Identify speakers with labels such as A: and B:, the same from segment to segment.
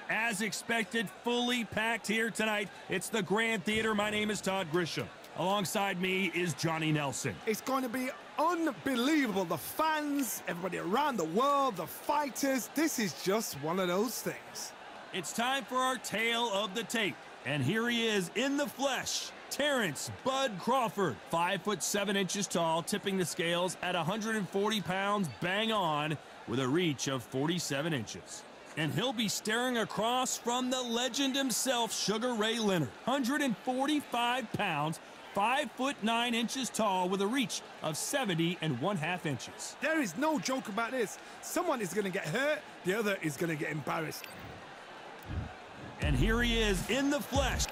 A: As expected, fully packed here tonight. It's the Grand Theater. My name is Todd Grisham. Alongside me is Johnny Nelson.
B: It's going to be unbelievable. The fans, everybody around the world, the fighters. This is just one of those things.
A: It's time for our tale of the tape. And here he is in the flesh. Terrence "Bud" Crawford, 5'7" tall, tipping the scales at 140 pounds, bang on, with a reach of 47 inches. And he'll be staring across from the legend himself, Sugar Ray Leonard. 145 pounds, 5'9" tall, with a reach of 70½ inches.
B: There is no joke about this. Someone is going to get hurt, the other is going to get embarrassed.
A: And here he is in the flesh.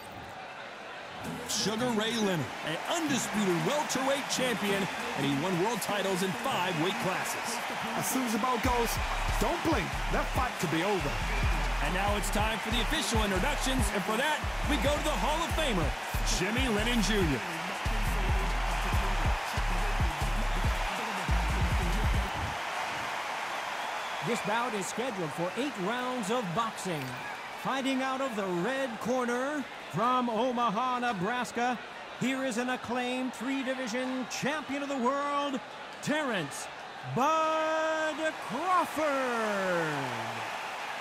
A: Sugar Ray Leonard, an undisputed welterweight champion, and he won world titles in 5 weight classes.
B: As soon as the bell goes, don't blink. That fight could be over.
A: And now it's time for the official introductions, and for that, we go to the Hall of Famer, Jimmy Lennon Jr.
C: This bout is scheduled for 8 rounds of boxing. Fighting out of the red corner, from Omaha, Nebraska, here is an acclaimed 3-division champion of the world, Terrence "Bud" Crawford.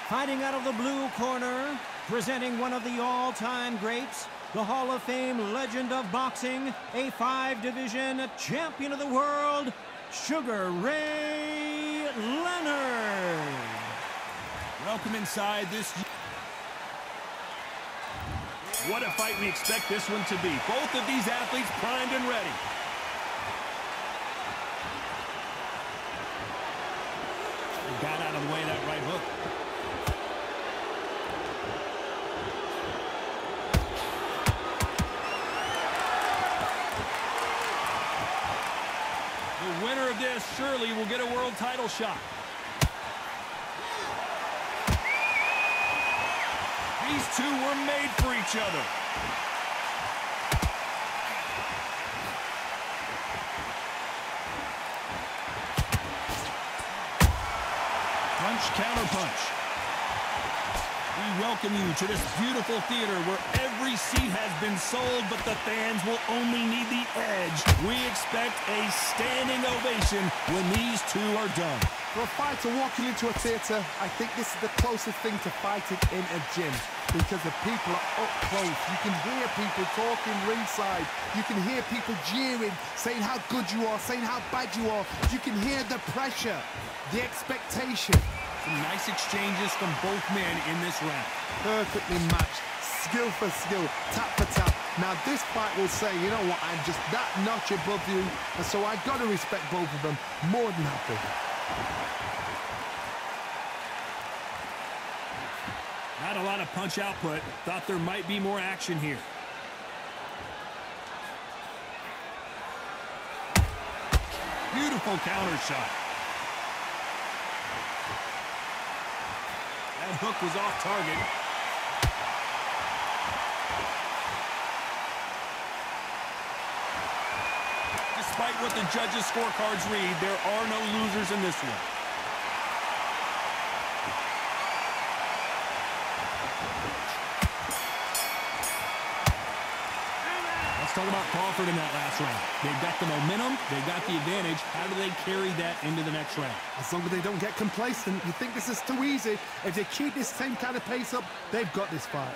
C: Fighting out of the blue corner, presenting one of the all-time greats, the Hall of Fame legend of boxing, a 5-division champion of the world, Sugar Ray Leonard.
A: Welcome inside this. What a fight we expect this one to be. Both of these athletes primed and ready. Got out of the way of that right hook. The winner of this surely will get a world title shot. These two were made for each other. Punch, counter punch. We welcome you to this beautiful theater where every seat has been sold, but the fans will only need the edge. We expect a standing ovation when these two are done.
B: For a fighter walking into a theater, I think this is the closest thing to fighting in a gym, because the people are up close. You can hear people talking ringside. You can hear people jeering, saying how good you are, saying how bad you are. You can hear the pressure, the expectation.
A: Some nice exchanges from both men in this round.
B: Perfectly matched, skill for skill, tap for tap. Now this fight will say, you know what, I'm just that notch above you, and so I've got to respect both of them. More than happy.
A: Not a lot of punch output. Thought there might be more action here. Beautiful counter shot. That hook was off target. Despite what the judges' scorecards read, there are no losers in this one. Let's talk about Crawford in that last round. They've got the momentum, they've got the advantage. How do they carry that into the next round?
B: As long as they don't get complacent, you think this is too easy. If they keep this same kind of pace up, they've got this fight.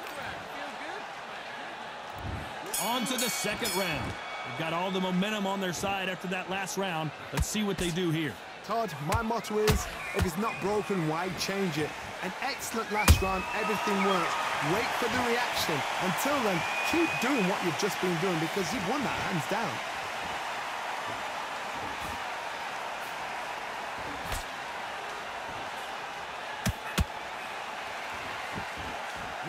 A: On to the second round. They've got all the momentum on their side after that last round. Let's see what they do here.
B: Todd, my motto is, if it's not broken, why change it? An excellent last round, everything worked. Wait for the reaction. Until then, keep doing what you've just been doing, because you've won that hands down.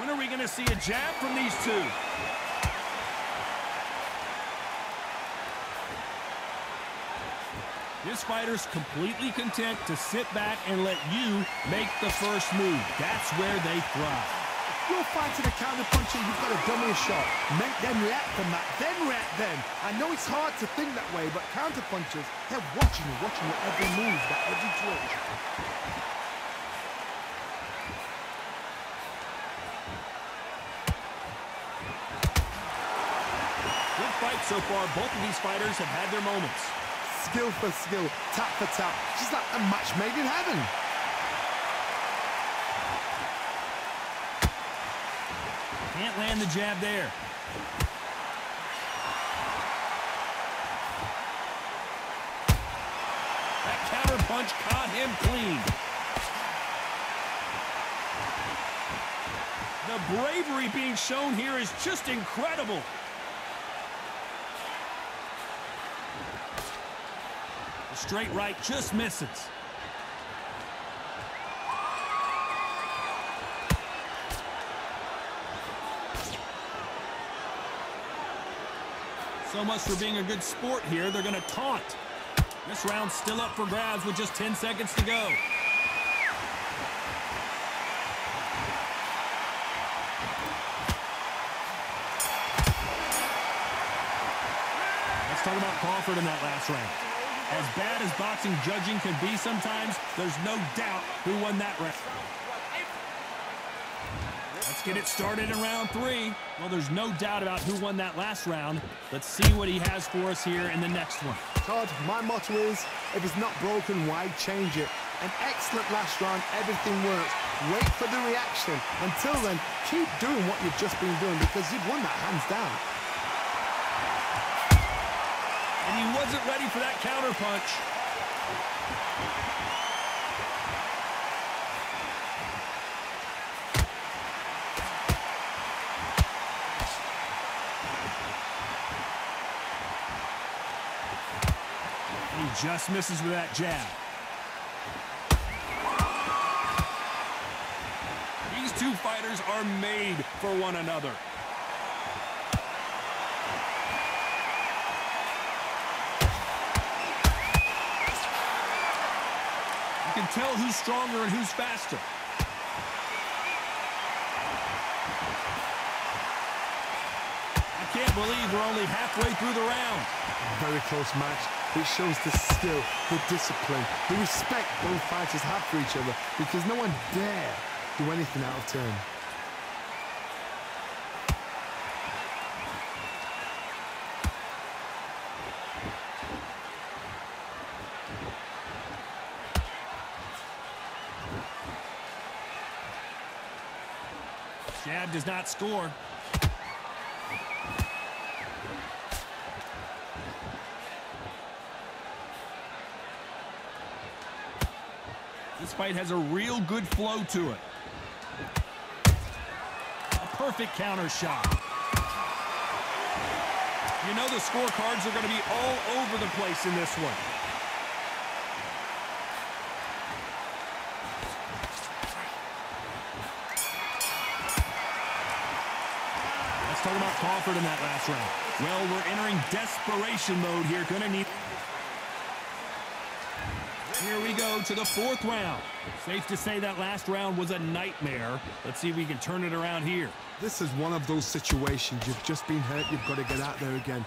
A: When are we going to see a jab from these two? This fighter's completely content to sit back and let you make the first move. That's where they thrive.
B: If you're fighting a counter-puncher, you've got to dummy a shot. Make them react from that, then react then. I know it's hard to think that way, but counter-punchers, they're watching your every move, that every twitch.
A: right, so far, both of these fighters have had their moments.
B: Skill for skill, tap for tap, just like a match made in heaven.
A: Can't land the jab there. That counter punch caught him clean. The bravery being shown here is just incredible. The straight right just misses. So much for being a good sport here. They're going to taunt. This round's still up for grabs with just 10 seconds to go. Let's talk about Crawford in that last round. As bad as boxing judging can be sometimes, there's no doubt who won that round. Let's get it started in round 3. Well, there's no doubt about who won that last round. Let's see what he has for us here in the next one.
B: Todd, my motto is, if it's not broken, why change it? An excellent last round, everything works. Wait for the reaction. Until then, keep doing what you've just been doing because you've won that hands down.
A: And he wasn't ready for that counter punch. And he just misses with that jab. These two fighters are made for one another. You can tell who's stronger and who's faster. I can't believe we're only halfway through the round.
B: Very close match. It shows the skill, the discipline, the respect both fighters have for each other because no one dare do anything out of turn.
A: Jab does not score. This fight has a real good flow to it. A perfect counter shot. You know the scorecards are going to be all over the place in this one. Let's talk about Crawford in that last round. Well, we're entering desperation mode here. Gonna need... Here we go to the 4th round. Safe to say that last round was a nightmare. Let's see if we can turn it around here.
B: This is one of those situations. You've just been hurt. You've got to get out there again.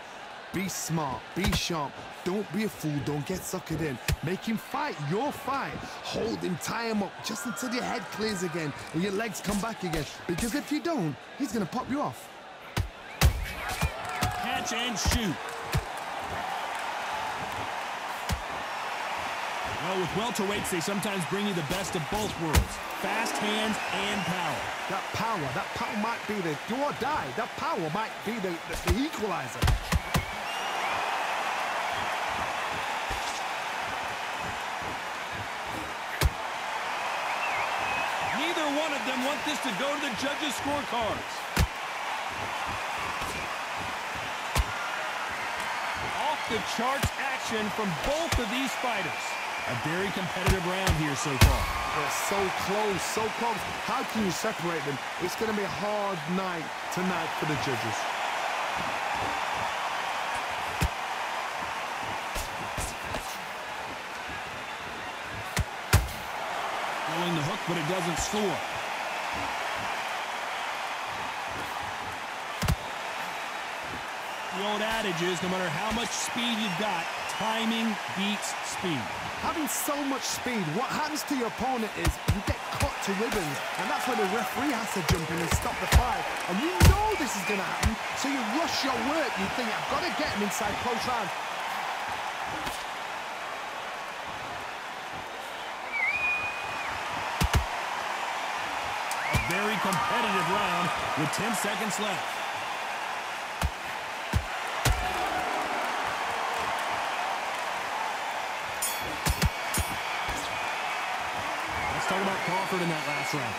B: Be smart. Be sharp. Don't be a fool. Don't get suckered in. Make him fight your fight. Hold him. Tie him up just until your head clears again and your legs come back again. Because if you don't, he's going to pop you off.
A: Catch and shoot. Well, with welterweights, they sometimes bring you the best of both worlds. Fast hands and power.
B: That power might be the do or die. That power might be the equalizer.
A: Neither one of them want this to go to the judges' scorecards. Off the charts action from both of these fighters. A very competitive round here so far.
B: They're so close, so close. How can you separate them? It's going to be a hard night tonight for the judges.
A: Throwing the hook, but it doesn't score. The old adage is no matter how much speed you've got, timing beats speed.
B: Having so much speed, what happens to your opponent is you get caught to ribbons, and that's when the referee has to jump in and stop the fight. And you know this is going to happen, so you rush your work. You think, I've got to get him inside close round.
A: A very competitive round with 10 seconds left. Talk about Crawford in that last round.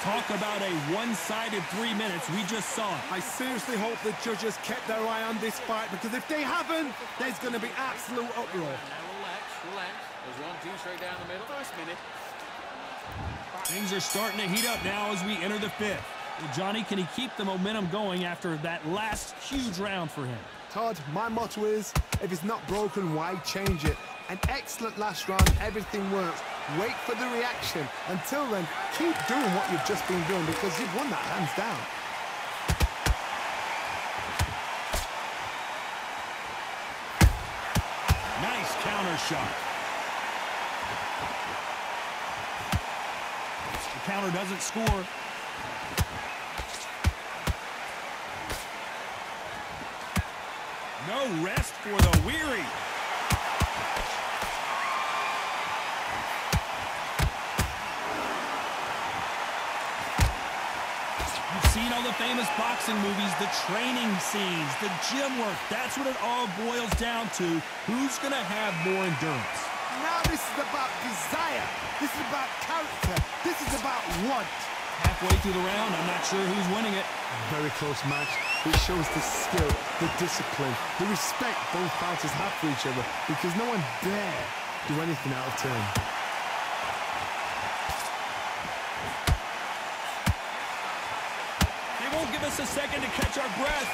A: Talk about a one-sided 3 minutes. We just saw it.
D: I seriously hope the judges kept their eye on this fight, because if they haven't, there's going to be absolute uproar.
E: Now relax. There's 1-2 straight down the middle. First minute.
A: Things are starting to heat up now as we enter the fifth. Well, Johnny, can he keep the momentum going after that last huge round for him?
B: Todd, my motto is, if it's not broken, why change it? An excellent last round, everything works. Wait for the reaction. Until then, keep doing what you've just been doing, because you've won that hands down.
A: Nice counter shot. The counter doesn't score. No rest for the weary. You've seen all the famous boxing movies, the training scenes, the gym work. That's what it all boils down to. Who's going to have more endurance?
B: Now this is about desire. This is about character. This is about want.
A: Halfway through the round, I'm not sure who's winning it.
B: Very close match. It shows the skill, the discipline, the respect both fighters have for each other, because no one dare do anything out of turn.
A: They won't give us a second to catch our breath.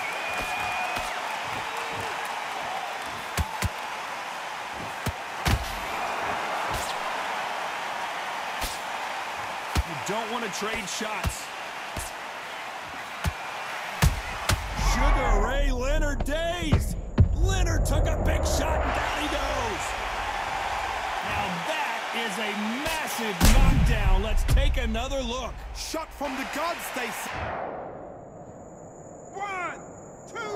A: You don't want to trade shots. Sugar Ray Leonard dazed. Leonard took a big shot and down he goes. Now that is a massive knockdown. Let's take another look.
B: Shot from the gods, they say.
D: 1, 2, 3, 4.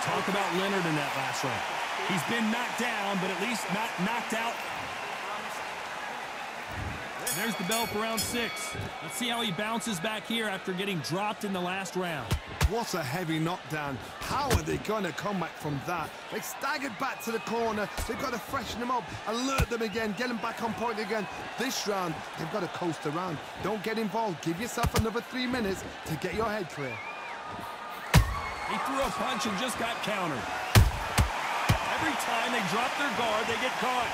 A: Talk about Leonard in that last round. He's been knocked down, but at least not knocked out. There's the bell for round 6. Let's see how he bounces back here after getting dropped in the last round.
B: What a heavy knockdown. How are they going to come back from that? They staggered back to the corner. They've got to freshen them up, alert them again, get them back on point again. This round, they've got to coast around. Don't get involved. Give yourself another 3 minutes to get your head clear.
A: He threw a punch and just got countered. Every time they drop their guard, they get caught.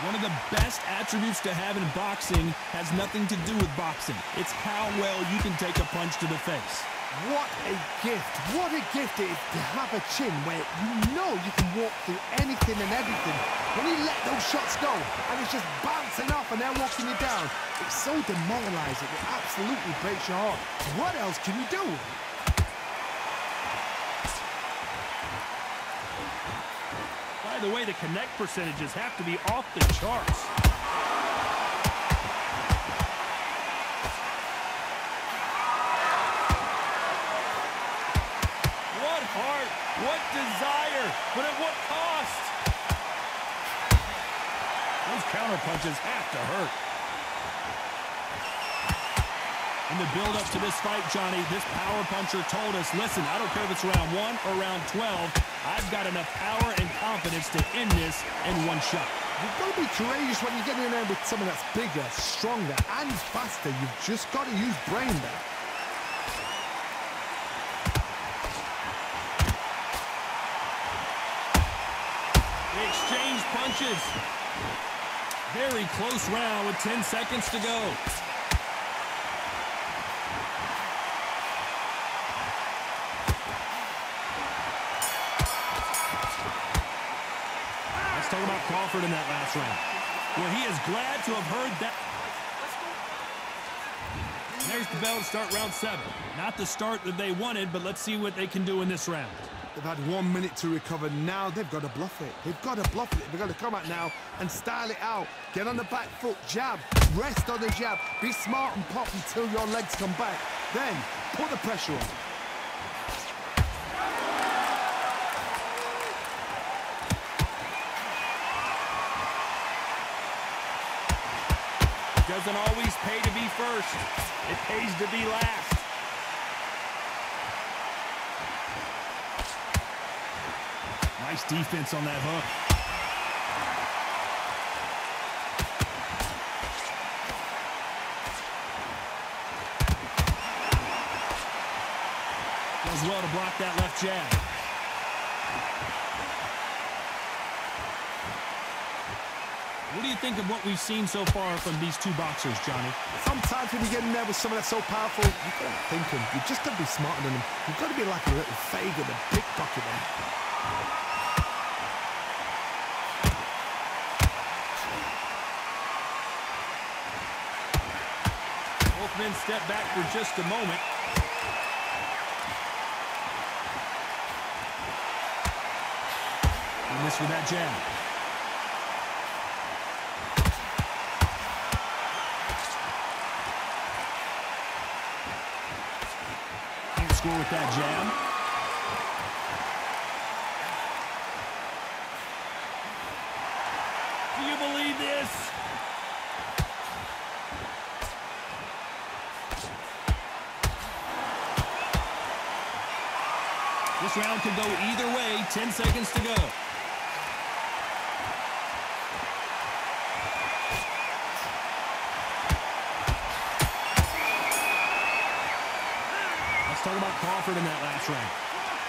A: One of the best attributes to have in boxing has nothing to do with boxing. It's how well you can take a punch to the face.
B: What a gift. What a gift it is to have a chin where you know you can walk through anything and everything. When you let those shots go and it's just bouncing off and they're walking you down, it's so demoralizing. It absolutely breaks your heart. What else can you do?
A: By the way, the connect percentages have to be off the charts. What heart, what desire, but at what cost? Those counter punches have to hurt. In the build-up to this fight, Johnny, this power puncher told us, listen, I don't care if it's round 1 or round 12, I've got enough power and confidence to end this in one shot.
B: You've got to be courageous when you get in there with someone that's bigger, stronger, and faster. You've just got to use brain there.
A: They exchange punches. Very close round with 10 seconds to go. talk about Crawford in that last round. Well, he is glad to have heard that. There's the bell to start round 7. Not the start that they wanted, but let's see what they can do in this round.
B: They've had 1 minute to recover. Now they've got to bluff it. They've got to bluff it. They've got to come out now and style it out. Get on the back foot, jab, rest on the jab. Be smart and pop until your legs come back. Then put the pressure on.
A: Doesn't always pay to be first. It pays to be last. Nice defense on that hook. Does well to block that left jab. What do you think of what we've seen so far from these two boxers, Johnny?
B: Sometimes when you get in there with someone that's so powerful, you've got to think them. You've just got to be smarter than them. You've got to be like a little Fagan, a big pocket them.
A: Both men step back for just a moment. And miss with that jab. Score with that jab. Do you believe this? This round could go either way. 10 seconds to go. Talk about Crawford in that last round.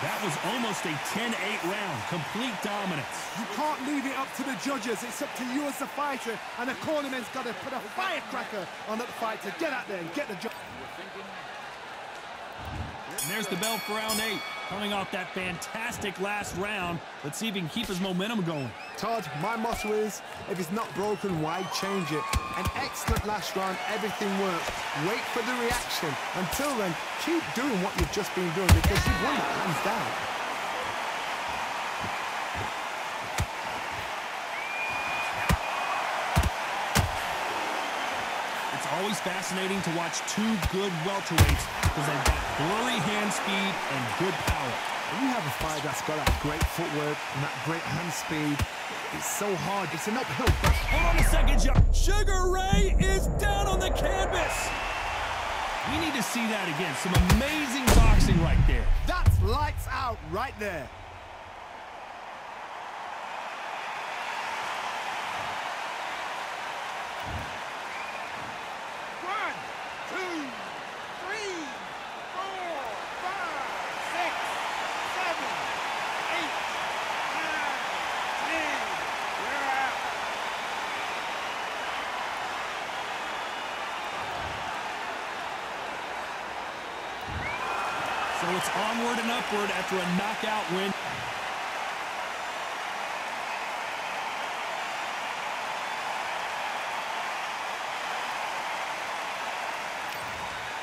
A: That was almost a 10-8 round. Complete dominance.
D: You can't leave it up to the judges. It's up to you as the fighter, and the cornerman's got to put a firecracker on that fighter. Get out there and get the job.
A: And there's the bell for round 8. Coming off that fantastic last round. Let's see if he can keep his momentum going.
B: Todd, my motto is, if it's not broken, why change it? An excellent last round, everything worked. Wait for the reaction. Until then, keep doing what you've just been doing because you've won it hands down.
A: It's always fascinating to watch two good welterweights because they've got blurry hand speed and good power.
B: When you have a fight that's got that great footwork and that great hand speed, it's so hard. It's an uphill battle.
A: Hold on a second, Sugar Ray is down on the canvas. We need to see that again. Some amazing boxing right there.
D: That's lights out right there.
A: So it's onward and upward after a knockout win